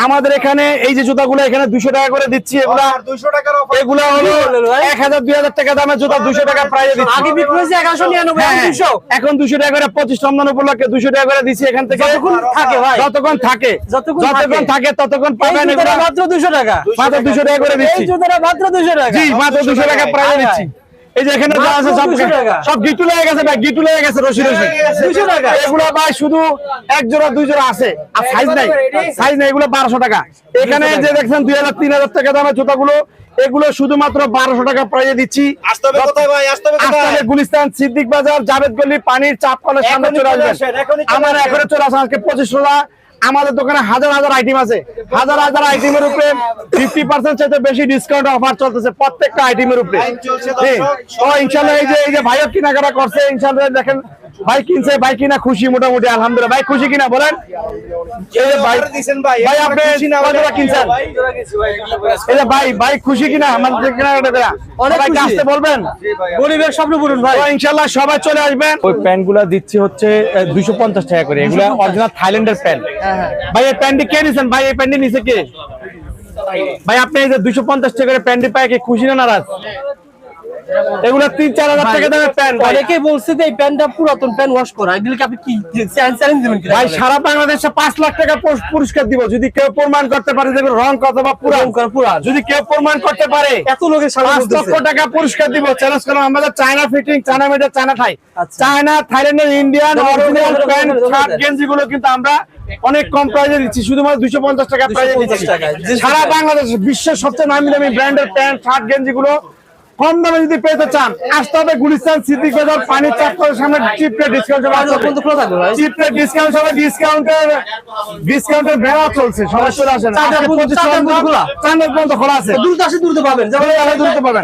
আমাদের এখানে এই যে জুতাগুলো এখানে 200 টাকা করে দিচ্ছি, এগুলা 200 টাকার অফার, এগুলা হলো 1000 2000 টাকা দামের জুতা 200 টাকা প্রাইসে দিচ্ছি। আগে বিক্রি হয়েছে 1199, 200 এখন 200 টাকা করে 25 রমজান উপলক্ষে 200 টাকা করে দিচ্ছি। এখান থেকে যতক্ষণ থাকে ভাই, যতক্ষণ থাকে ততক্ষণ পাবেন। এগুলা মাত্র 200 টাকা, মাত্র 200 টাকা করে দিচ্ছি। এই জুতাটা মাত্র 200 টাকা, জি মাত্র 200 টাকা প্রাইসে দিচ্ছি। এই যে এখানে যা আছে সব গিটু লেগে গেছে ভাই, গিটু লেগে গেছে রশি 200 টাকা। এগুলো ভাই শুধু এক জোড়া 2 জোড়া আছে, আর সাইজ নাই, এগুলো 1200 টাকা। এখানে যে দেখছেন 2000 3000 টাকা দামের জুতাগুলো, এগুলো শুধুমাত্র 1200 টাকা প্রাইসে দিচ্ছি। আসতে হবে কোথায় ভাই? আসতে হবে গুলিস্তান সিদ্দিক বাজার, জাভেদ গলি, পানির চাপ কলের সামনে চলে আসবেন। আমার এখনো চলে আসা আজকে 25 আমাদের দোকানে হাজার আইটেম আছে, হাজার আইটেমের উপরে 50% চাইতে বেশি ডিসকাউন্ট অফার চলতেছে প্রত্যেকটা আইটেমের উপরে। ইনশাআল্লাহ এই যে ভাইও কেনাকাটা করছে, ইনশাআল্লাহ দেখেন ভাই কিনছে, ভাই কিনা খুশি মোটামুটি আলহামদুলিল্লাহ। ভাই খুশি কিনা বলেন? এই যে ভাই আপনি কতটা কিনছেন? এই যে ভাই খুশি কিনা আমাদের কেনাকাটা? অনেক আসতে বলবেন, গরিবের স্বপ্ন পূরণ ভাই। ইনশাআল্লাহ সবাই চলে আসবেন। ওই প্যান্টগুলো দিচ্ছি হচ্ছে 250 টাকা করে, এগুলা অরিজিনাল থাইল্যান্ডের প্যান্ট। ভাই এই প্যান্টটি কে নিছেন? ভাই এই প্যান্টটি নিছে কে? ভাই আপনি এই যে 250 টাকা করে প্যান্টটি পায় কি খুশি না নারাজ? এগুলো 3-4 হাজার টাকা দামের প্যান্ট। অনেকে বলছে যে এই প্যান্টটা পুরাতন প্যান্ট ওয়াশ করা, এগুলো কি আপনি কি চ্যালেঞ্জ দিবেন? ভাই সারা বাংলাদেশে 5 লাখ টাকা পুরস্কার দিব যদি কেউ প্রমাণ করতে পারে যে রং কত বা পুরান। যদি কেউ প্রমাণ করতে পারে এত লোকের 5 লক্ষ টাকা পুরস্কার দিব। চ্যালেঞ্জ করলাম। আমাদের China fitting, China made, China Thai, China থাইল্যান্ডের ইন্ডিয়ান অরিজিনাল প্যান্ট শার্ট গেঞ্জি গুলো কিন্তু আমরা অনেক কম প্রাইসে দিচ্ছি, শুধুমাত্র 250 টাকা প্রাইসে দিচ্ছি। সারা বাংলাদেশ বিশ্বের সবচেয়ে নামি দামি ব্র্যান্ডের প্যান্ট শার্ট গেঞ্জি গুলো কম দামে যদি পেতে চান আসতে হবে গুলিস্তান সিদ্দিক বাজার, পানির চাপ কলের সামনে। চিপ রেট ডিসকাউন্ট ডিসকাউন্টের মেলা চলছে, সবাই চলে আসেন। 4 পর্যন্ত খোলা আছে, দ্রুত পাবেন, দ্রুত পাবেন।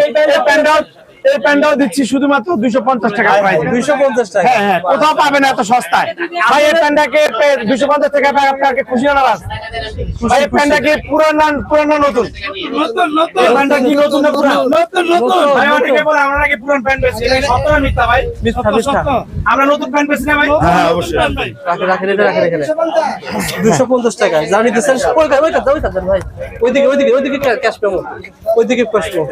এই প্যান্টটাও দিচ্ছি শুধুমাত্র 250 টাকা প্রাইসে। 250 টাকা? হ্যাঁ, কোথাও পাবেন এত সস্তায়। ভাই এই প্যান্টটাকে 250 টাকা পায়, আপনাকে খুশি না নারাজ? ভাই এই প্যান্টটাকে পুরানো নতুন? এই প্যান্টটা কি নতুন না পুরানো? নতুন। ভাই অনেকে বলে আমরা নাকি পুরান প্যান্ট বেচি, এটা সত্য না মিথ্যা ভাই? সত্য। আমরা নতুন প্যান্ট বেচি না ভাই? হ্যাঁ অবশ্যই। রাখেন 250 টাকা জানি দিছেন। ওই ভাই ওইদিকে ক্যাশ পাবো, ওইদিকে ক্যাশ পাবো।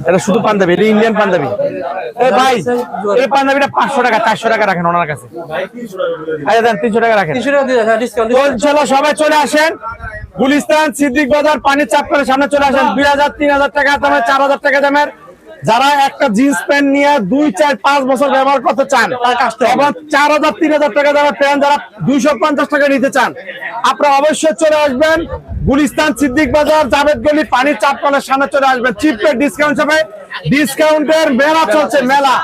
এটা শুধু পাঞ্জাবি, এটা ইন্ডিয়ান পাঞ্জাবি। এই ভাই এই পাঞ্জাবিটা 500 টাকা 400 টাকা রাখেন ওনার কাছে। আচ্ছা দেন 300 টাকা রাখেন। 300 টাকা দিয়ে ডিসকাউন্ট। চলো সবাই চলে আসেন গুলিস্তান সিদ্দিক বাজার, পানির চাপ করে সামনে চলে আসেন। 2000 3000 টাকা দামের, 4000 টাকা দামের যারা একটা জিন্স প্যান্ট নিয়ে 2-4-5 বছর ব্যবহার করতে চান, এবং 4000 3000 টাকা দামের প্যান্ট যারা 250 টাকা নিতে চান, আপনারা অবশ্যই চলে আসবেন গুলিস্তান সিদ্দিক বাজার, জাভেদ গলি, পানির চাপ কলের সামনে চলে আসবেন। চিপ রেট ডিসকাউন্ট হবে, ডিসকাউন্টের মেলা চলছে, মেলা।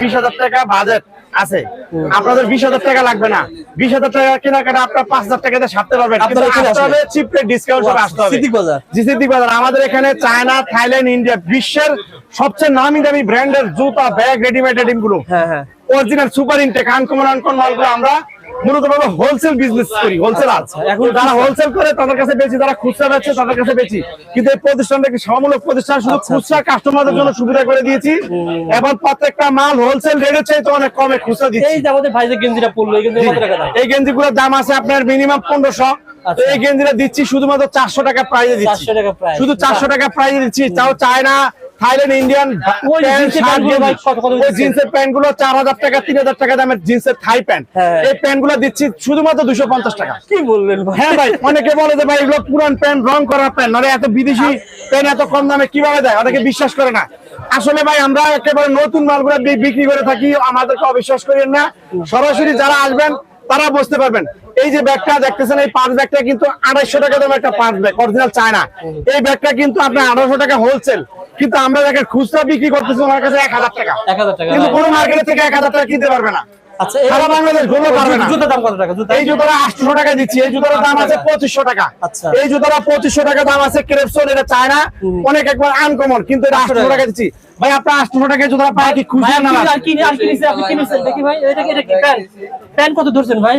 20,000 টাকা বাজেট আছে, আপনাদের 20,000 টাকা লাগবে না। 20,000 টাকা কেনাকাটা আপনার 5,000 টাকাতে সারতে পারবেন। চিপ রেট ডিসকাউন্ট সব আসতে হবে সিদ্দিক বাজার। জি সিদ্দিক বাজার। আমাদের এখানে চায়না, থাইল্যান্ড, ইন্ডিয়া বিশ্বের সবচেয়ে নামি দামি ব্র্যান্ডের জুতা, ব্যাগ, রেডিমেড আইটেম গুলো, অরিজিনাল সুপার ইনটেক আনকমন মালগুলো আমরা মূলত হোলসেল বিজনেস করি। হোলসেল আছে, এখন যারা হোলসেল করে তাদের কাছে বেশি, যারা খুচরা বেচে তাদের কাছে বেশি। কিন্তু এই প্রতিষ্ঠানটা একটি সমমূলক প্রতিষ্ঠান, শুধু খুচরা কাস্টমারদের জন্য সুবিধা করে দিয়েছি, এবং প্রত্যেকটা মাল হোলসেল রেটে চাইতে অনেক কমে খুচরা দিচ্ছি। এই যে আমাদের ভাই যে গেঞ্জিটা পরলো, এই গেঞ্জিগুলোর দাম আছে আপনার মিনিমাম 1500। এই গেঞ্জিটা দিচ্ছি শুধুমাত্র 400 টাকা প্রাইসে দিচ্ছি, শুধু 400 টাকা প্রাইসে দিচ্ছি। তাও চায়না, থাইল্যান্ড, ইন্ডিয়ান জিন্সের প্যান্ট গুলো 4000 টাকা 3000 টাকা দামের জিন্সের থাই প্যান্ট, এই প্যান্ট গুলো দিচ্ছি শুধুমাত্র 250 টাকা। কি বললেন? হ্যাঁ ভাই, অনেকে বলে যে ভাই এগুলো পুরান প্যান্ট, রং করা প্যান্ট, মানে এত বিদেশি প্যান্ট এত কম দামে কিভাবে দেয়, অনেকে বিশ্বাস করে না। আসলে ভাই আমরা একেবারে নতুন মালগুলো বিক্রি করে থাকি, আমাদেরকে অবিশ্বাস করেন না। সরাসরি যারা আসবেন তারা বুঝতে পারবেন। এই যে ব্যাগটা দেখতেছেন, এই পাঁচ ব্যাগটা কিন্তু 250 টাকা দামের একটা পাঁচ ব্যাগ, অরিজিনাল চায়না। এই ব্যাগটা কিন্তু আপনার 1800 টাকা হোলসেল, কিন্তু আমরা দেখেন খুচরা বিক্রি করতেছি আমার কাছে 1000 টাকা। কিন্তু কোনো মার্কেট থেকে 1000 টাকা কিনতে পারবে না। আচ্ছা, সারা বাংলাদেশ ঘুরতে পারবে না। জুতার দাম কত টাকা? এই জুতাটা 800 টাকা দিচ্ছি। এই জুতার দাম আছে 2500 টাকা। এই জুতাটা 2500 টাকা দাম আছে। ক্রেপসন, এটা চায়না, অনেক একবার আনকমন, কিন্তু এটা 800 টাকা দিচ্ছি। ভাই আপনার 800 টাকা জুতা পায় কি খুশি না? আর কি নিছে আপনি কি নিছেন দেখি ভাই, এটা কি প্যান্ট? প্যান্ট কত ধরছেন ভাই?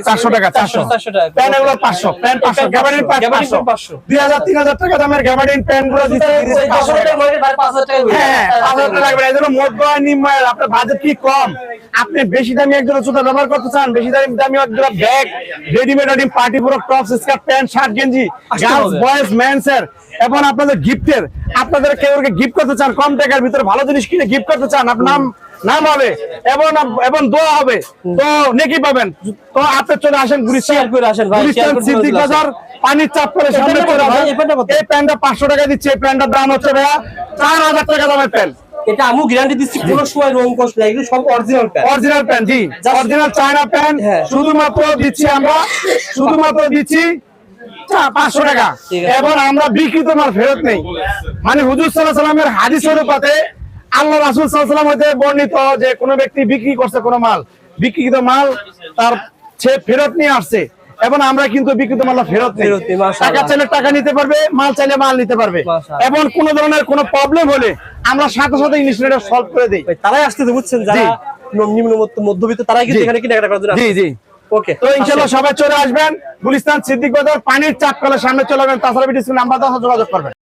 400 টাকা, 400 টাকা। প্যান্ট এগুলো 500, প্যান্ট 500, গ্যাবার্ডিন 500, 2000 3000 টাকা দামের গ্যাবার্ডিন প্যান্ট গুলো দিতে 500 টাকা মার্কেট ভাই 5000 টাকা। হ্যাঁ 5000 টাকা লাগবে। এজন্য মধ্য আর নিম্ন আয়ের আপনার বাজেট কি কম, আপনি বেশি দামি একজোড়া জুতা ব্যবহার করতে চান, বেশি দামি একজোড়া ব্যাগ, রেডিমেড পার্টি পুরো টপস স্কার্ট প্যান্ট শার্ট গেঞ্জি, গার্লস বয়েজ মেন্সের এবং আপনাদের গিফটের, আপনাদের কেউ গিফট করতে চান, কম টাকার ভিতরে ভালো জিনিস কিনে গিফট করতে চান, আপনার নাম হবে এবং দোয়া হবে, তো নেকি পাবেন। তো আপনি চলে আসেন শেয়ার করে আসেন ভাই, শেয়ার করে সিদ্দিক বাজার পানির চাপ করে সামনে চলে আসেন। এই প্যান্টটা 500 টাকা দিচ্ছে, এই প্যান্টটার দাম হচ্ছে ভাইয়া 4000 টাকা দামের প্যান্ট। এটা আমি গ্যারান্টি দিচ্ছি কোনো সময় রং কষ্ট নাই, এগুলো সব অরিজিনাল প্যান্ট, অরিজিনাল প্যান্ট, জি অরিজিনাল চায়না প্যান্ট। শুধুমাত্র দিচ্ছি আমরা, শুধুমাত্র দিচ্ছি 500 টাকা, এবং আমরা বিক্রিত মাল ফেরত নেই। মানে হুজুর সাল্লাল্লাহু আলাইহি ওয়াসাল্লামের হাদিস অনুপাতে আল্লাহ রাসূল সাল্লাল্লাহু আলাইহি ওয়াসাল্লাম হতে বর্ণিত যে কোনো ব্যক্তি বিক্রি করছে কোনো মাল, বিক্রিত মাল তার সে ফেরত নিয়ে আসছে, এবং আমরা কিন্তু বিক্রিত মাল ফেরত নেই। টাকা চাইলে টাকা নিতে পারবে, মাল চাইলে মাল নিতে পারবে, এবং কোনো ধরনের কোনো প্রবলেম হলে আমরা সাথে সাথে ইনস্ট্যান্ট সলভ করে দেই। তারাই আসতে বুঝছেন, যারা নিম্ন মধ্যবিত্ত তারাই কিন্তু এখানে কেনাকাটা করার জন্য। জি জি ওকে, তো ইনশাআল্লাহ সবাই চলে আসবেন গুলিস্তান সিদ্দিক বাজার পানির চাপ কলের সামনে চলে আসবেন, তাছাড়া ভিডিও নাম্বার 10 যোগাযোগ করবেন।